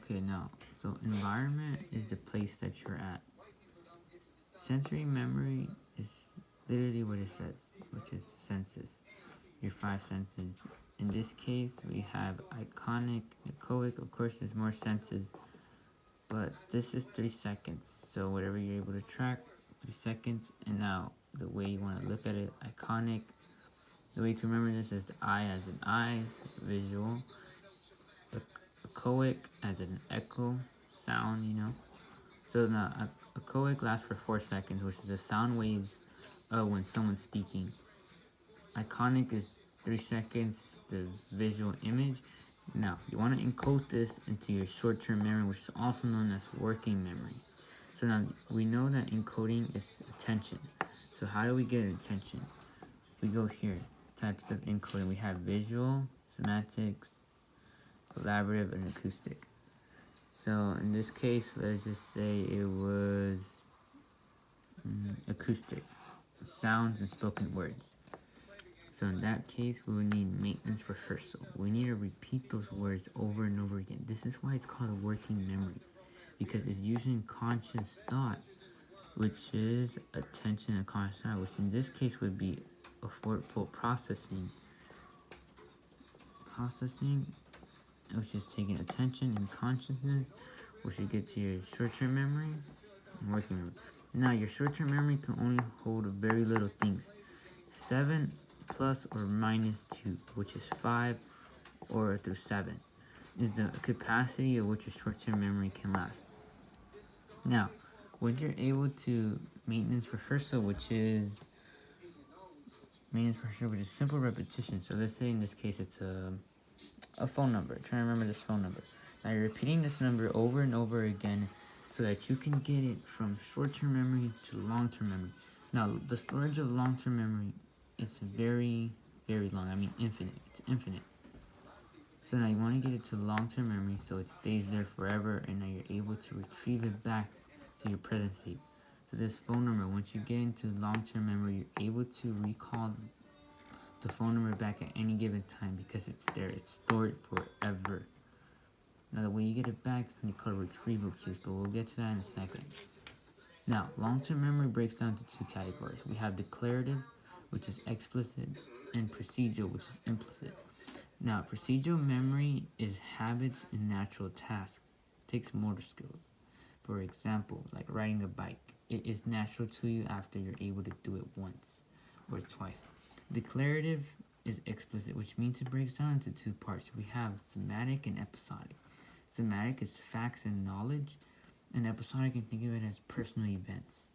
Okay, now, so environment is the place that you're at. Sensory memory is literally what it says, which is senses, your five senses. In this case, we have iconic, echoic, of course, there's more senses, but this is 3 seconds. So whatever you're able to track, 3 seconds, and now the way you want to look at it, iconic. The way you can remember this is the eye as in eyes, visual, echoic as an echo, sound, So the echoic lasts for 4 seconds, which is the sound waves when someone's speaking. Iconic is 3 seconds, the visual image. Now, you want to encode this into your short-term memory, which is also known as working memory. So now, we know that encoding is attention. So how do we get attention? We go here, types of encoding. We have visual, semantics, collaborative, and acoustic. So in this case, let's just say it was acoustic, sounds and spoken words. So in that case, we would need maintenance rehearsal. We need to repeat those words over and over again. This is why it's called a working memory, because it's using conscious thought, which is attention and conscious thought, which in this case would be affordable processing, which is taking attention and consciousness, which you get to your short-term memory and working memory. Now, your short-term memory can only hold very little things. 7 plus or minus 2, which is 5 or through 7, is the capacity of which your short-term memory can last. Now, when you're able to maintenance rehearsal, which is simple repetition. So let's say in this case it's a phone number. Try to remember this phone number. Now you're repeating this number over and over again so that you can get it from short-term memory to long-term memory. Now, the storage of long-term memory is very, very long. I mean infinite. It's infinite. So now you want to get it to long-term memory so it stays there forever, and now you're able to retrieve it back to your present state. So this phone number, once you get into long-term memory, you're able to recall the phone number back at any given time because it's there. It's stored forever. Now the way you get it back is something called retrieval queues, but we'll get to that in a second. Now, long-term memory breaks down into 2 categories. We have declarative, which is explicit, and procedural, which is implicit. Now, procedural memory is habits and natural tasks. It takes motor skills. For example, like riding a bike. It is natural to you after you're able to do it once or twice. Declarative is explicit, which means it breaks down into 2 parts. We have somatic and episodic. Somatic is facts and knowledge, and episodic, you can think of it as personal events.